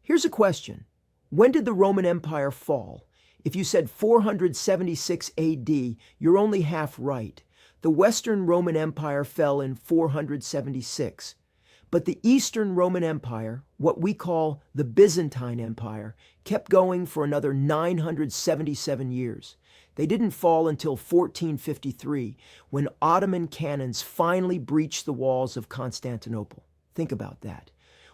Here's a question. When did the Roman Empire fall? If you said 476 AD, you're only half right. The Western Roman Empire fell in 476. But the Eastern Roman Empire, what we call the Byzantine Empire, kept going for another 977 years. They didn't fall until 1453, when Ottoman cannons finally breached the walls of Constantinople. Think about that.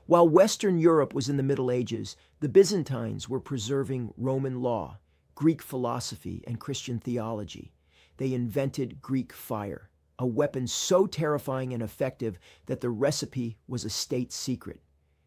While Western Europe was in the Middle Ages, the Byzantines were preserving Roman law, Greek philosophy, and Christian theology. They invented Greek fire, a weapon so terrifying and effective that the recipe was a state secret.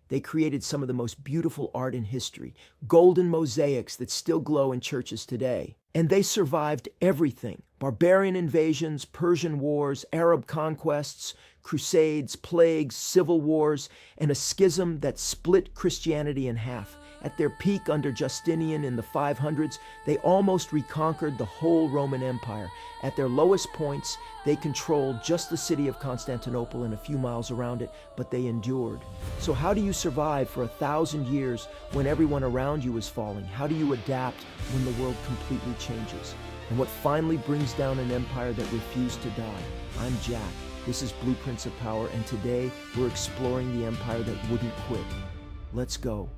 They created some of the most beautiful art in history, golden mosaics that still glow in churches today. And they survived everything: barbarian invasions, Persian wars, Arab conquests, crusades, plagues, civil wars, and a schism that split Christianity in half. At their peak under Justinian in the 500s, they almost reconquered the whole Roman Empire. At their lowest points, they controlled just the city of Constantinople and a few miles around it, but they endured. So how do you survive for 1,000 years when everyone around you is falling? How do you adapt when the world completely changes? And what finally brings down an empire that refused to die? I'm Jack. This is Blueprints of Power, and today we're exploring the empire that wouldn't quit. Let's go.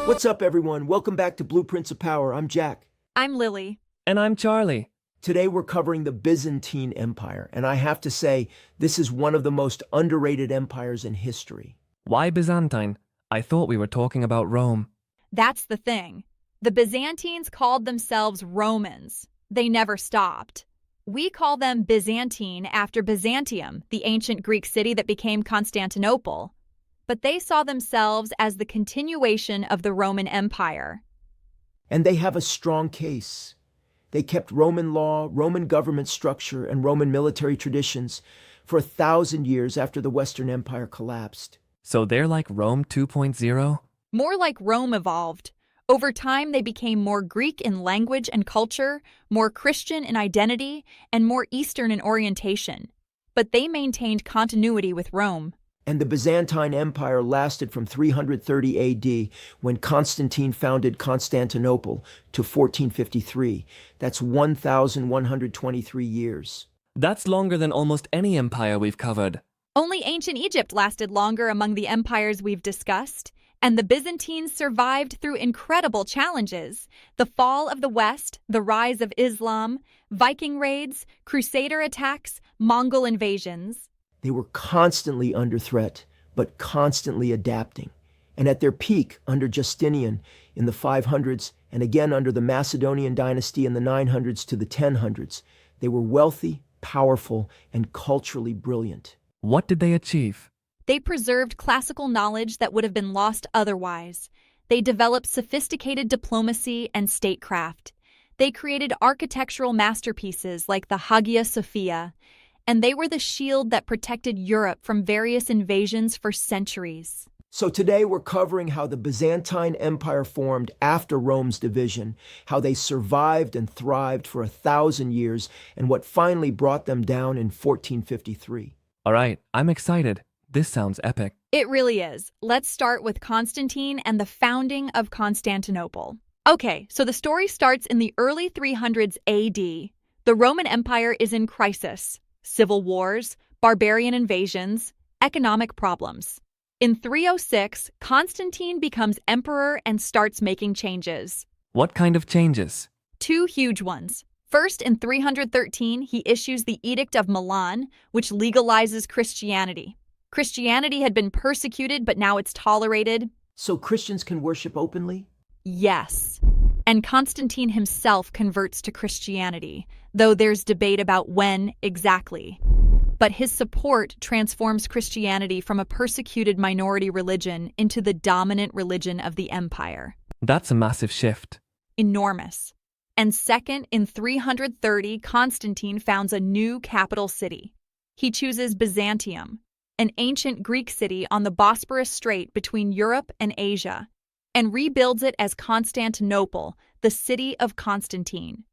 What's up, everyone? Welcome back to Blueprints of Power. I'm Jack. I'm Lily. And I'm Charlie. Today we're covering the Byzantine Empire, and I have to say, this is one of the most underrated empires in history. Why Byzantine? I thought we were talking about Rome. That's the thing. The Byzantines called themselves Romans. They never stopped. We call them Byzantine after Byzantium, the ancient Greek city that became Constantinople. But they saw themselves as the continuation of the Roman Empire. And they have a strong case. They kept Roman law, Roman government structure, and Roman military traditions for 1,000 years after the Western Empire collapsed. So they're like Rome 2.0? More like Rome evolved. Over time, they became more Greek in language and culture, more Christian in identity, and more Eastern in orientation. But they maintained continuity with Rome. And the Byzantine Empire lasted from 330 AD, when Constantine founded Constantinople, to 1453. That's 1,123 years. That's longer than almost any empire we've covered. Only ancient Egypt lasted longer among the empires we've discussed, and the Byzantines survived through incredible challenges: the fall of the West, the rise of Islam, Viking raids, Crusader attacks, Mongol invasions. They were constantly under threat, but constantly adapting. And at their peak under Justinian in the 500s, and again under the Macedonian dynasty in the 900s to the 1000s, they were wealthy, powerful, and culturally brilliant. What did they achieve? They preserved classical knowledge that would have been lost otherwise. They developed sophisticated diplomacy and statecraft. They created architectural masterpieces like the Hagia Sophia, and they were the shield that protected Europe from various invasions for centuries. So today we're covering how the Byzantine Empire formed after Rome's division, how they survived and thrived for 1,000 years, and what finally brought them down in 1453. All right, I'm excited. This sounds epic. It really is. Let's start with Constantine and the founding of Constantinople. Okay, so the story starts in the early 300s AD. The Roman Empire is in crisis. Civil wars, barbarian invasions, economic problems. In 306, Constantine becomes emperor and starts making changes. What kind of changes? Two huge ones. First, in 313, he issues the Edict of Milan, which legalizes Christianity. Christianity had been persecuted, but now it's tolerated. So Christians can worship openly? Yes. And Constantine himself converts to Christianity, though there's debate about when exactly. But his support transforms Christianity from a persecuted minority religion into the dominant religion of the empire. That's a massive shift. Enormous. And second, in 330, Constantine founds a new capital city. He chooses Byzantium, an ancient Greek city on the Bosporus Strait between Europe and Asia, and rebuilds it as Constantinople, the city of Constantine.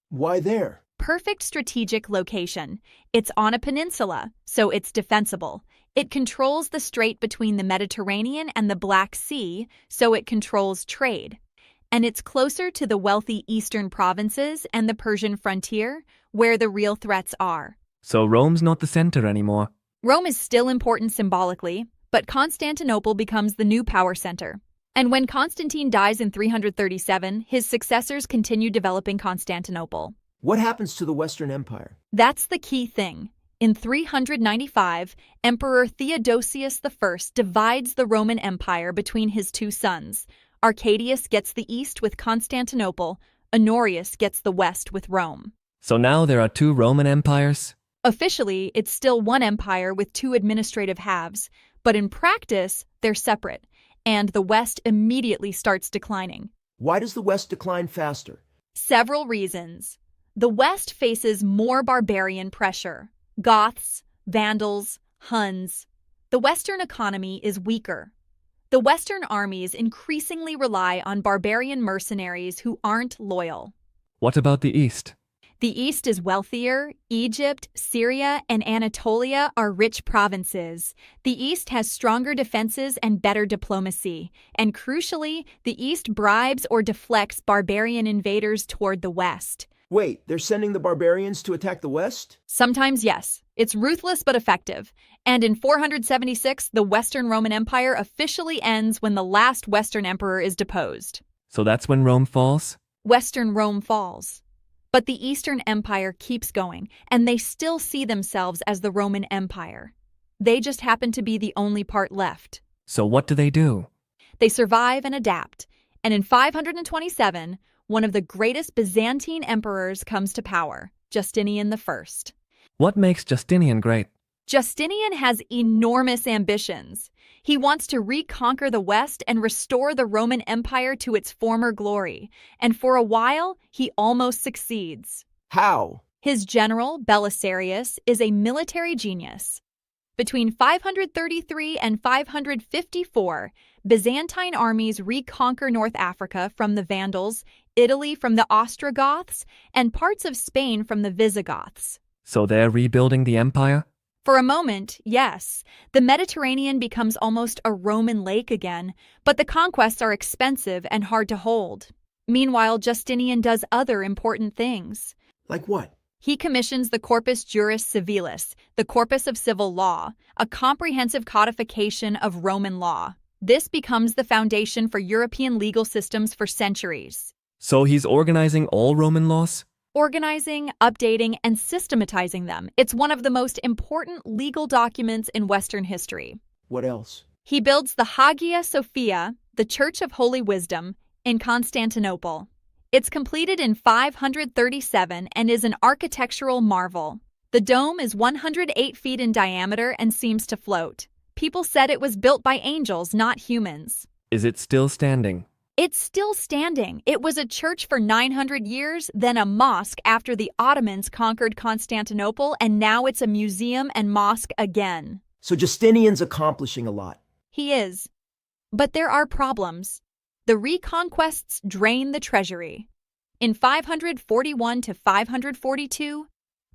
Why there? Perfect strategic location. It's on a peninsula, so it's defensible. It controls the strait between the Mediterranean and the Black Sea, so it controls trade. And it's closer to the wealthy eastern provinces and the Persian frontier, where the real threats are. So Rome's not the center anymore. Rome is still important symbolically, but Constantinople becomes the new power center. And when Constantine dies in 337, his successors continue developing Constantinople. What happens to the Western Empire? That's the key thing. In 395, Emperor Theodosius I divides the Roman Empire between his two sons. Arcadius gets the east with Constantinople, Honorius gets the west with Rome. So now there are two Roman empires? Officially, it's still one empire with two administrative halves, but in practice, they're separate, and the West immediately starts declining. Why does the West decline faster? Several reasons. The West faces more barbarian pressure. Goths, Vandals, Huns. The Western economy is weaker. The Western armies increasingly rely on barbarian mercenaries who aren't loyal. What about the East? The East is wealthier. Egypt, Syria, and Anatolia are rich provinces. The East has stronger defenses and better diplomacy. And crucially, the East bribes or deflects barbarian invaders toward the West. Wait, they're sending the barbarians to attack the West? Sometimes, yes. It's ruthless but effective. And in 476, the Western Roman Empire officially ends when the last Western emperor is deposed. So that's when Rome falls? Western Rome falls. But the Eastern Empire keeps going, and they still see themselves as the Roman Empire. They just happen to be the only part left. So what do? They survive and adapt. And in 527, one of the greatest Byzantine emperors comes to power, Justinian I. What makes Justinian great? Justinian has enormous ambitions. He wants to reconquer the West and restore the Roman Empire to its former glory. And for a while, he almost succeeds. How? His general, Belisarius, is a military genius. Between 533 and 554, Byzantine armies reconquer North Africa from the Vandals, Italy from the Ostrogoths, and parts of Spain from the Visigoths. So they're rebuilding the empire? For a moment, yes. The Mediterranean becomes almost a Roman lake again, but the conquests are expensive and hard to hold. Meanwhile, Justinian does other important things. Like what? He commissions the Corpus Juris Civilis, the corpus of civil law, a comprehensive codification of Roman law. This becomes the foundation for European legal systems for centuries. So he's organizing all Roman laws? Organizing, updating, and systematizing them. It's one of the most important legal documents in Western history. What else? He builds the Hagia Sophia, the Church of Holy Wisdom, in Constantinople. It's completed in 537 and is an architectural marvel. The dome is 108 feet in diameter and seems to float. People said it was built by angels, not humans. Is it still standing? It's still standing. It was a church for 900 years, then a mosque after the Ottomans conquered Constantinople, and now it's a museum and mosque again. So Justinian's accomplishing a lot. He is. But there are problems. The reconquests drain the treasury. In 541 to 542,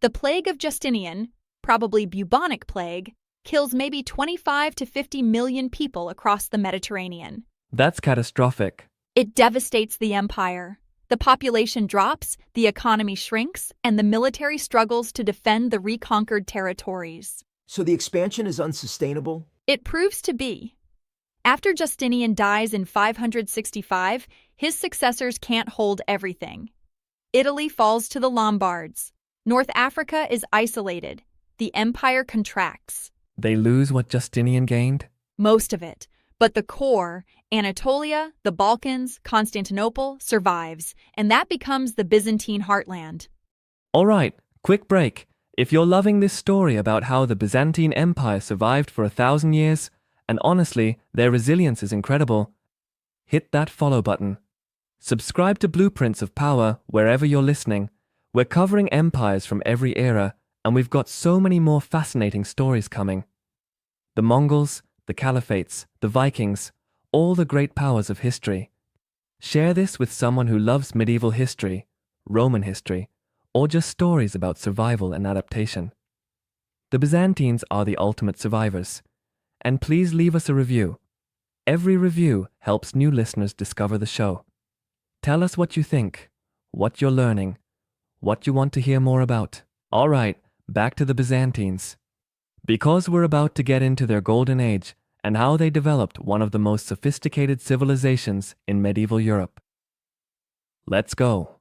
the plague of Justinian, probably bubonic plague, kills maybe 25 to 50 million people across the Mediterranean. That's catastrophic. It devastates the empire. The population drops, the economy shrinks, and the military struggles to defend the reconquered territories. So the expansion is unsustainable? It proves to be. After Justinian dies in 565, his successors can't hold everything. Italy falls to the Lombards. North Africa is isolated. The empire contracts. They lose what Justinian gained? Most of it. But the core, Anatolia, the Balkans, Constantinople, survives, and that becomes the Byzantine heartland. All right, quick break. If you're loving this story about how the Byzantine Empire survived for 1,000 years, and honestly, their resilience is incredible, hit that follow button. Subscribe to Blueprints of Power wherever you're listening. We're covering empires from every era, and we've got so many more fascinating stories coming. The Mongols, the Caliphates, the Vikings, all the great powers of history. Share this with someone who loves medieval history, Roman history, or just stories about survival and adaptation. The Byzantines are the ultimate survivors. And please leave us a review. Every review helps new listeners discover the show. Tell us what you think, what you're learning, what you want to hear more about. All right, back to the Byzantines. Because we're about to get into their golden age and how they developed one of the most sophisticated civilizations in medieval Europe. Let's go.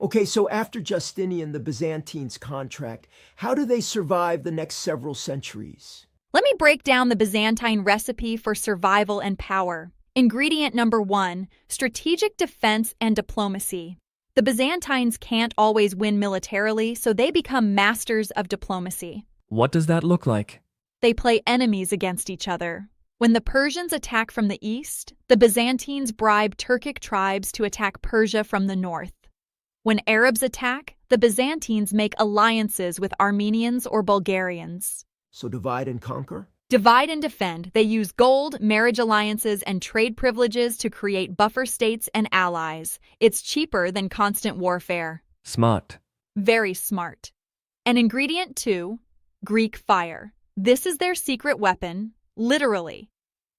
Okay, so after Justinian, the Byzantines contract, how do they survive the next several centuries? Let me break down the Byzantine recipe for survival and power. Ingredient number 1, strategic defense and diplomacy. The Byzantines can't always win militarily, so they become masters of diplomacy. What does that look like? They play enemies against each other. When the Persians attack from the east, the Byzantines bribe Turkic tribes to attack Persia from the north. When Arabs attack, the Byzantines make alliances with Armenians or Bulgarians. So divide and conquer? Divide and defend. They use gold, marriage alliances, and trade privileges to create buffer states and allies. It's cheaper than constant warfare. Smart. Very smart. And ingredient 2, Greek fire. This is their secret weapon, literally.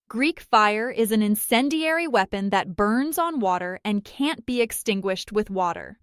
Greek fire is an incendiary weapon that burns on water and can't be extinguished with water.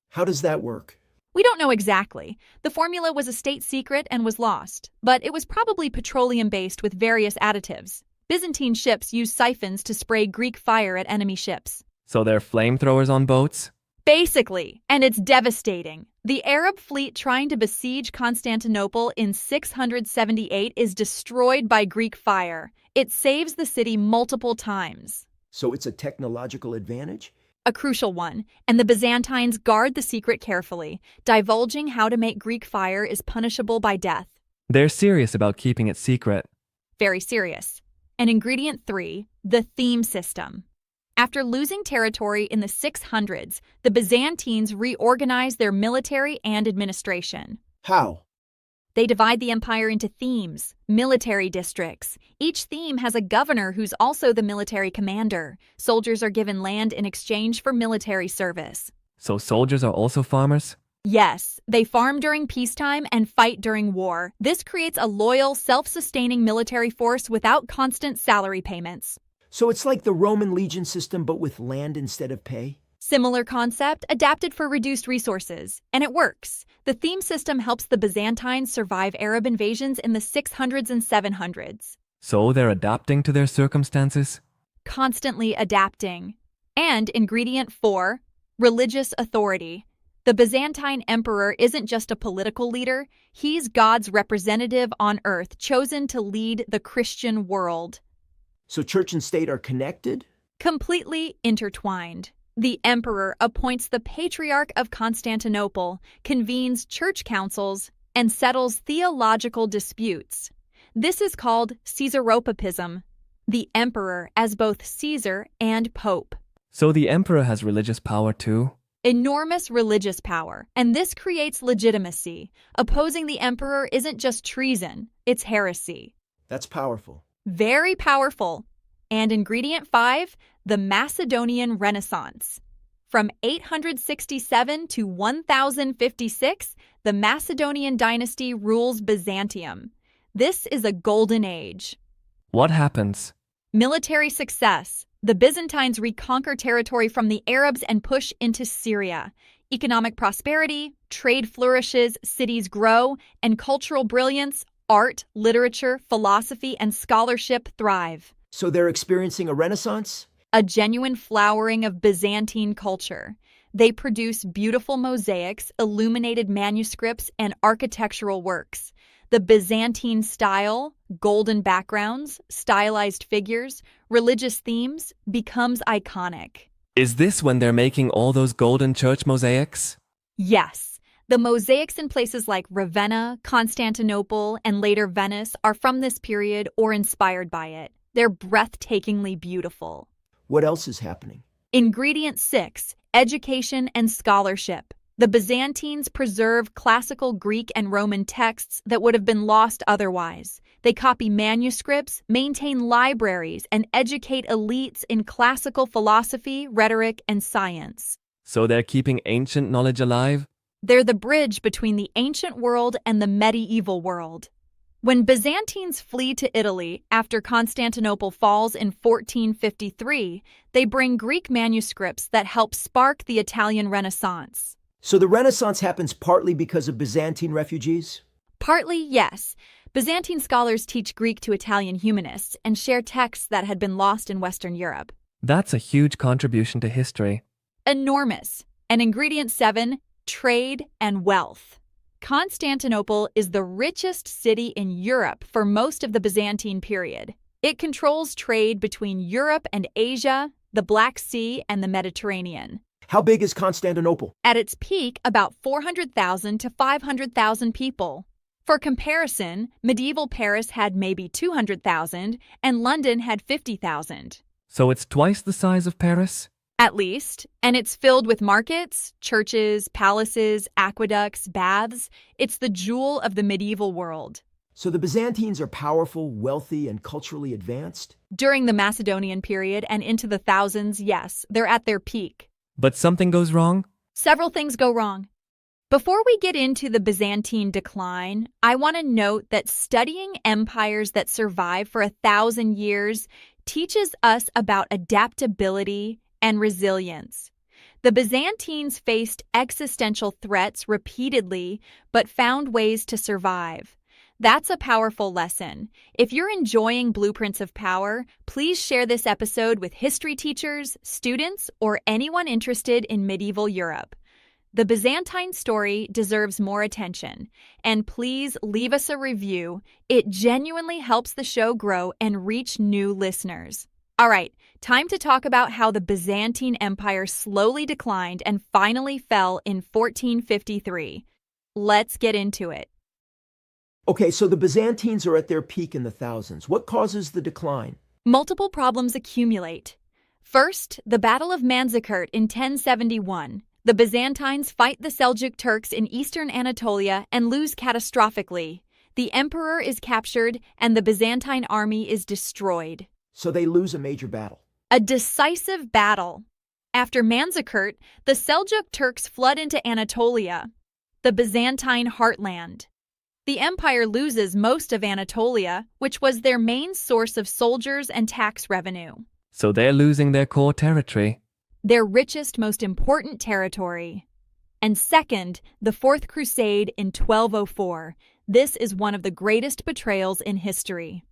How does that work? We don't know exactly. The formula was a state secret and was lost, but it was probably petroleum-based with various additives. Byzantine ships used siphons to spray Greek fire at enemy ships. So they're flamethrowers on boats? Basically, and it's devastating. The Arab fleet trying to besiege Constantinople in 678 is destroyed by Greek fire. It saves the city multiple times. So it's a technological advantage? A crucial one, and the Byzantines guard the secret carefully. Divulging how to make Greek fire is punishable by death. They're serious about keeping it secret. Very serious. And ingredient 3, the theme system. After losing territory in the 600s, the Byzantines reorganized their military and administration. How? They divide the empire into themes, military districts. Each theme has a governor who's also the military commander. Soldiers are given land in exchange for military service. So soldiers are also farmers? Yes, they farm during peacetime and fight during war. This creates a loyal, self-sustaining military force without constant salary payments. So it's like the Roman legion system but with land instead of pay? Similar concept, adapted for reduced resources. And it works. The theme system helps the Byzantines survive Arab invasions in the 600s and 700s. So they're adapting to their circumstances? Constantly adapting. And ingredient 4, religious authority. The Byzantine emperor isn't just a political leader, he's God's representative on earth, chosen to lead the Christian world. So church and state are connected? Completely intertwined. The emperor appoints the Patriarch of Constantinople, convenes church councils, and settles theological disputes. This is called Caesaropapism, the emperor as both Caesar and Pope. So the emperor has religious power too? Enormous religious power, and this creates legitimacy. Opposing the emperor isn't just treason, it's heresy. That's powerful. Very powerful. And ingredient 5, the Macedonian Renaissance. From 867 to 1056, the Macedonian dynasty rules Byzantium. This is a golden age. What happens? Military success. The Byzantines reconquer territory from the Arabs and push into Syria. Economic prosperity, trade flourishes, cities grow, and cultural brilliance, art, literature, philosophy, and scholarship thrive. So they're experiencing a renaissance? A genuine flowering of Byzantine culture. They produce beautiful mosaics, illuminated manuscripts, and architectural works. The Byzantine style, golden backgrounds, stylized figures, religious themes becomes iconic. Is this when they're making all those golden church mosaics? Yes. The mosaics in places like Ravenna, Constantinople, and later Venice are from this period or inspired by it. They're breathtakingly beautiful. What else is happening? Ingredient 6, education and scholarship. The Byzantines preserve classical Greek and Roman texts that would have been lost otherwise. They copy manuscripts, maintain libraries, and educate elites in classical philosophy, rhetoric, and science. So they're keeping ancient knowledge alive? They're the bridge between the ancient world and the medieval world. When Byzantines flee to Italy after Constantinople falls in 1453, they bring Greek manuscripts that help spark the Italian Renaissance. So the Renaissance happens partly because of Byzantine refugees? Partly, yes. Byzantine scholars teach Greek to Italian humanists and share texts that had been lost in Western Europe. That's a huge contribution to history. Enormous. And ingredient 7, trade and wealth. Constantinople is the richest city in Europe for most of the Byzantine period. It controls trade between Europe and Asia, the Black Sea, and the Mediterranean. How big is Constantinople? At its peak, about 400,000 to 500,000 people. For comparison, medieval Paris had maybe 200,000 and London had 50,000. So it's twice the size of Paris? At least, and it's filled with markets, churches, palaces, aqueducts, baths. It's the jewel of the medieval world. So the Byzantines are powerful, wealthy, and culturally advanced? During the Macedonian period and into the thousands, yes, they're at their peak. But something goes wrong? Several things go wrong. Before we get into the Byzantine decline, I want to note that studying empires that survive for 1,000 years teaches us about adaptability and resilience. The Byzantines faced existential threats repeatedly, but found ways to survive. That's a powerful lesson. If you're enjoying Blueprints of Power, please share this episode with history teachers, students, or anyone interested in medieval Europe. The Byzantine story deserves more attention, and please leave us a review. It genuinely helps the show grow and reach new listeners. All right, time to talk about how the Byzantine Empire slowly declined and finally fell in 1453. Let's get into it. Okay, so the Byzantines are at their peak in the thousands. What causes the decline? Multiple problems accumulate. First, the Battle of Manzikert in 1071. The Byzantines fight the Seljuk Turks in eastern Anatolia and lose catastrophically. The emperor is captured and the Byzantine army is destroyed. So they lose a major battle. A decisive battle. After Manzikert, the Seljuk Turks flood into Anatolia, the Byzantine heartland. The empire loses most of Anatolia, which was their main source of soldiers and tax revenue. So they're losing their core territory. Their richest, most important territory. And second, the Fourth Crusade in 1204. This is one of the greatest betrayals in history.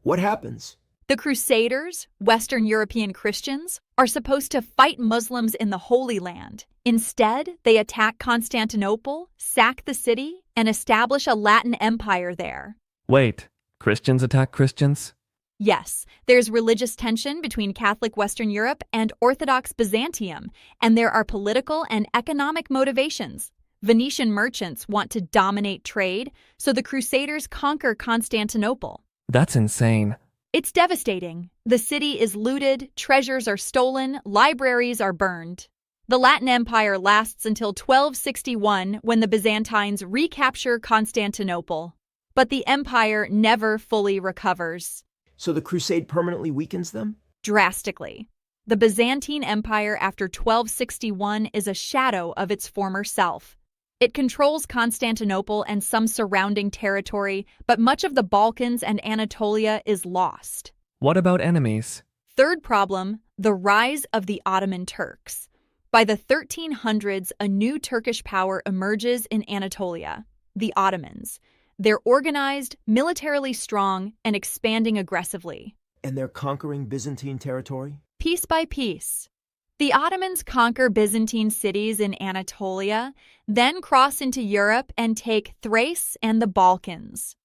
What happens? The Crusaders, Western European Christians, are supposed to fight Muslims in the Holy Land. Instead, they attack Constantinople, sack the city, and establish a Latin empire there. Wait, Christians attack Christians? Yes, there's religious tension between Catholic Western Europe and Orthodox Byzantium, and there are political and economic motivations. Venetian merchants want to dominate trade, so the Crusaders conquer Constantinople. That's insane. It's devastating. The city is looted, treasures are stolen, libraries are burned. The Latin Empire lasts until 1261 when the Byzantines recapture Constantinople. But the empire never fully recovers. So the crusade permanently weakens them? Drastically. The Byzantine Empire after 1261 is a shadow of its former self. It controls Constantinople and some surrounding territory, but much of the Balkans and Anatolia is lost. What about enemies? Third problem, the rise of the Ottoman Turks. By the 1300s, a new Turkish power emerges in Anatolia, the Ottomans. They're organized, militarily strong, and expanding aggressively. And they're conquering Byzantine territory? Piece by piece. The Ottomans conquer Byzantine cities in Anatolia, then cross into Europe and take Thrace and the Balkans.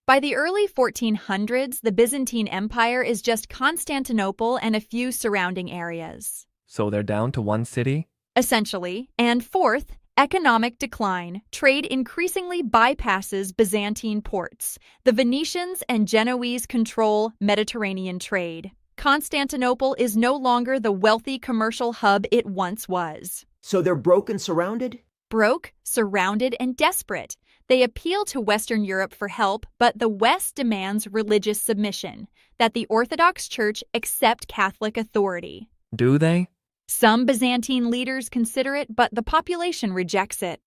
By the early 1400s, the Byzantine Empire is just Constantinople and a few surrounding areas. So they're down to one city? Essentially. And fourth, economic decline. Trade increasingly bypasses Byzantine ports. The Venetians and Genoese control Mediterranean trade. Constantinople is no longer the wealthy commercial hub it once was. So they're broken, surrounded? Broke, surrounded, and desperate. They appeal to Western Europe for help, but the West demands religious submission, that the Orthodox Church accept Catholic authority. Do they? Some Byzantine leaders consider it, but the population rejects it.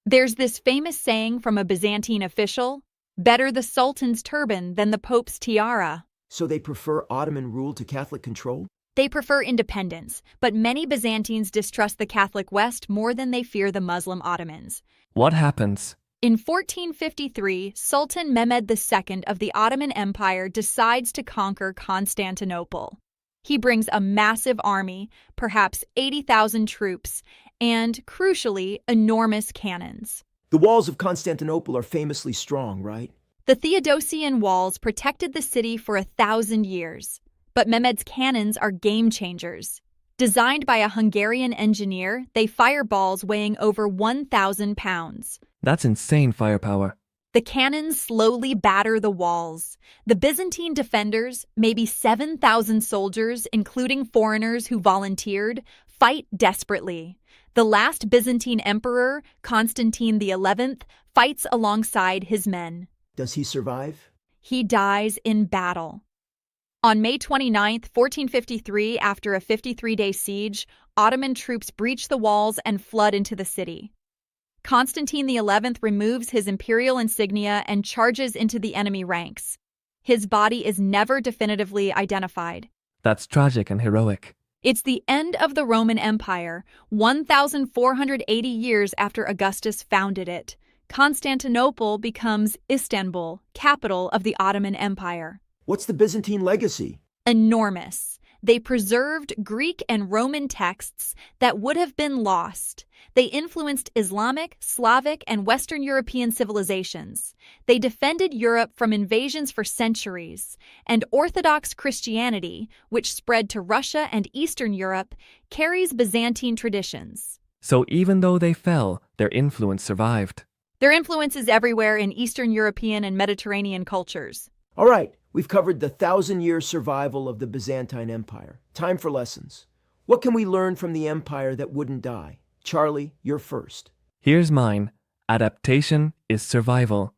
There's this famous saying from a Byzantine official, "Better the Sultan's turban than the Pope's tiara." So they prefer Ottoman rule to Catholic control? They prefer independence, but many Byzantines distrust the Catholic West more than they fear the Muslim Ottomans. What happens? In 1453, Sultan Mehmed II of the Ottoman Empire decides to conquer Constantinople. He brings a massive army, perhaps 80,000 troops, and, crucially, enormous cannons. The walls of Constantinople are famously strong, right? The Theodosian walls protected the city for 1,000 years, but Mehmed's cannons are game changers. Designed by a Hungarian engineer, they fire balls weighing over 1,000 pounds. That's insane firepower. The cannons slowly batter the walls. The Byzantine defenders, maybe 7,000 soldiers, including foreigners who volunteered, fight desperately. The last Byzantine emperor, Constantine XI, fights alongside his men. Does he survive? He dies in battle. On May 29, 1453, after a 53-day siege, Ottoman troops breach the walls and flood into the city. Constantine XI removes his imperial insignia and charges into the enemy ranks. His body is never definitively identified. That's tragic and heroic. It's the end of the Roman Empire, 1,480 years after Augustus founded it. Constantinople becomes Istanbul, capital of the Ottoman Empire. What's the Byzantine legacy? Enormous. They preserved Greek and Roman texts that would have been lost. They influenced Islamic, Slavic, and Western European civilizations. They defended Europe from invasions for centuries. And Orthodox Christianity, which spread to Russia and Eastern Europe, carries Byzantine traditions. So even though they fell, their influence survived. Their influence is everywhere in Eastern European and Mediterranean cultures. All right, we've covered the 1,000-year survival of the Byzantine Empire. Time for lessons. What can we learn from the empire that wouldn't die? Charlie, you're first. Here's mine. Adaptation is survival.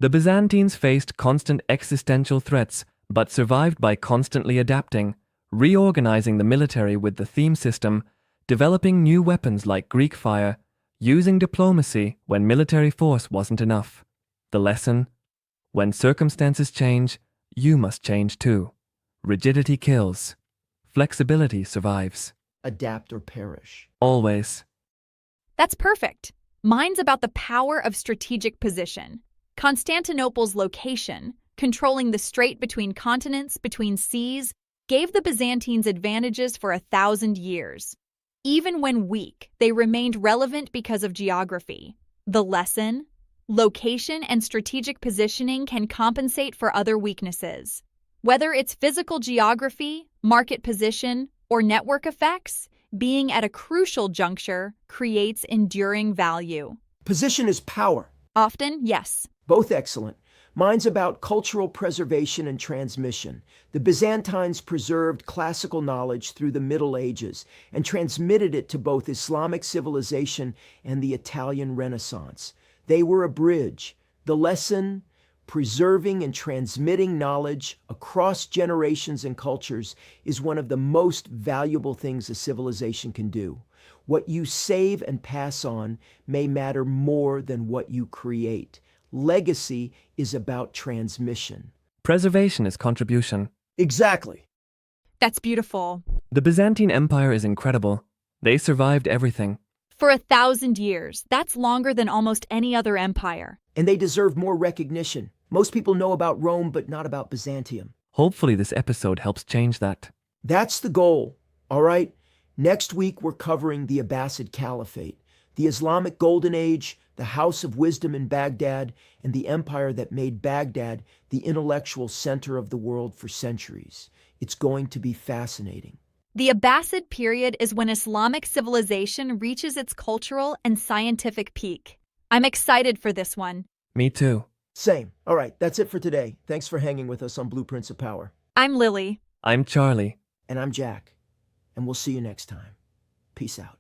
The Byzantines faced constant existential threats, but survived by constantly adapting, reorganizing the military with the theme system, developing new weapons like Greek fire, using diplomacy when military force wasn't enough. The lesson? When circumstances change, you must change too. Rigidity kills. Flexibility survives. Adapt or perish. Always. That's perfect. Mine's about the power of strategic position. Constantinople's location, controlling the strait between continents, between seas, gave the Byzantines advantages for 1,000 years. Even when weak, they remained relevant because of geography. The lesson? Location and strategic positioning can compensate for other weaknesses. Whether it's physical geography, market position, or network effects, being at a crucial juncture creates enduring value. Position is power. Often, yes. Both excellent. Mine's about cultural preservation and transmission. The Byzantines preserved classical knowledge through the Middle Ages and transmitted it to both Islamic civilization and the Italian Renaissance. They were a bridge. The lesson: preserving and transmitting knowledge across generations and cultures is one of the most valuable things a civilization can do. What you save and pass on may matter more than what you create. Legacy is about transmission. Preservation is contribution. Exactly. That's beautiful. The Byzantine Empire is incredible. They survived everything. For 1,000 years, that's longer than almost any other empire. And they deserve more recognition. Most people know about Rome, but not about Byzantium. Hopefully this episode helps change that. That's the goal, all right? Next week, we're covering the Abbasid Caliphate, the Islamic Golden Age, the House of Wisdom in Baghdad, and the empire that made Baghdad the intellectual center of the world for centuries. It's going to be fascinating. The Abbasid period is when Islamic civilization reaches its cultural and scientific peak. I'm excited for this one. Me too. Same. All right, that's it for today. Thanks for hanging with us on Blueprints of Power. I'm Lily. I'm Charlie. And I'm Jack. And we'll see you next time. Peace out.